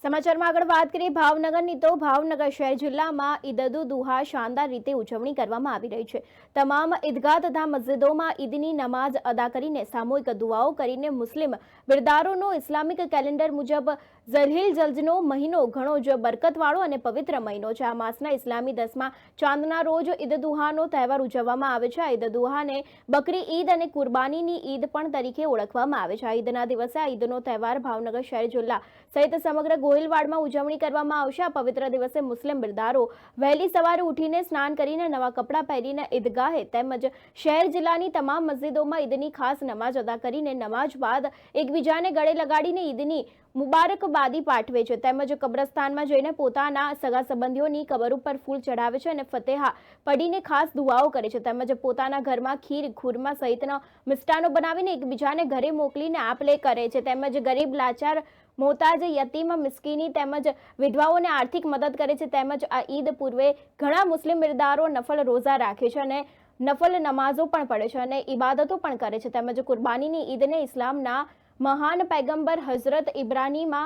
સમાચારમાં આગળ વાત કરીએ ભાવનગરની તો ભાવનગર શહેર જિલ્લામાં ઈદ દુહા શાનદાર રીતે ઉજવણી કરવામાં આવી રહી છે। તમામ ઈદગાહ તથા મસ્જિદોમાં ઈદની નમાઝ અદા કરીને સામૂહિક દુઆઓ કરીને મુસ્લિમ બિરદારોનો ઇસ્લામિક કેલેન્ડર મુજબ ઝલહિલજનો મહિનો ઘણો જ બરકતવાળો અને પવિત્ર મહિનો છે। આ માસના ઇસ્લામી 10મા ચાંદના રોજ ઈદ દુહાનો તહેવાર ઉજવવામાં આવે છે। આ ઈદ દુહાને બકરી ઈદ અને કુરબાનીની ઈદ પણ તરીકે ઓળખવામાં આવે છે। આ ઈદના દિવસે આ ઈદનો તહેવાર ભાવનગર શહેર જિલ્લા સહિત સમગ્ર ગોહિલવાડમાં ઉજવણી કરવામાં આવશે। આ પવિત્ર દિવસે મુસ્લિમ બિરદારો વહેલી સવારે ઉઠીને સ્નાન કરીને નવા કપડાં પહેરીને ઈદગાહે તેમજ શહેર જિલ્લાની તમામ મસ્જિદોમાં ઈદની ખાસ નમાઝ અદા કરીને નમાઝ બાદ એકબીજાને ગળે લગાડીને ઈદની મુબારકબાદી પાઠવે છે તેમજ કબ્રસ્તાનમાં જઈને પોતાના સગા સંબંધીઓની કબર ઉપર ફૂલ ચઢાવે છે અને ફતેહા પઢીને ખાસ દુઆઓ કરે છે તેમજ પોતાના ઘરમાં ખીર ખુરમા સહિતના મિષ્ટાનો બનાવીને એકબીજાને ઘરે મોકલીને આપ-લે કરે છે તેમજ ગરીબ લાચાર મોહતાજ યતીમ મિસ્કીની તેમજ વિધવાઓને આર્થિક મદદ કરે છે તેમજ આ ઈદ પૂર્વે ઘણા મુસ્લિમ બિરદારો નફલ રોઝા રાખે છે અને નફલ નમાઝો પણ પડે છે અને ઇબાદતો પણ કરે છે તેમજ કુરબાનીની ઈદને ઇસ્લામના મહાન પૈગંબર હઝરત ઇબ્રાહીમ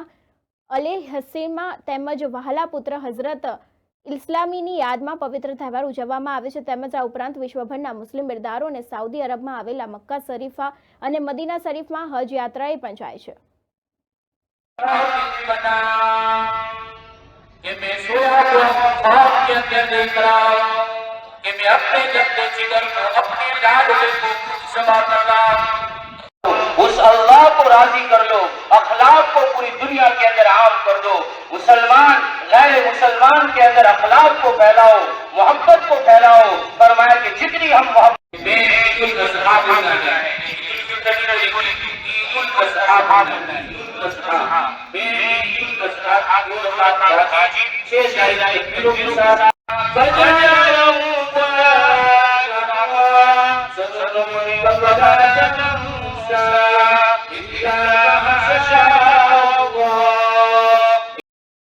અલૈહિસ્સલામ તેમજ વહાલા પુત્ર હઝરત ઇસ્લામીની યાદમાં પવિત્ર તહેવાર ઉજવવામાં આવે છે તેમજ આ ઉપરાંત વિશ્વભરના મુસ્લિમ બિરદારો અને સાઉદી અરબમાં આવેલા મક્કા શરીફા અને મદીના શરીફમાં હજ યાત્રાએ પણ જાય છે। कि मैं सोया को ख्वाब के अंदर देख रहा हूँ कि मैं अपने जद्दो जिगर को अपने याद को समा कर रहा हूँ। उस अल्लाह को राजी कर लो, अखलाक को पूरी दुनिया के अंदर आम कर दो। मुसलमान गैर मुसलमान के अंदर अखलाक को फैलाओ, मोहब्बत को फैलाओ। फरमाया कि जितनी हम मोहब्बत शेष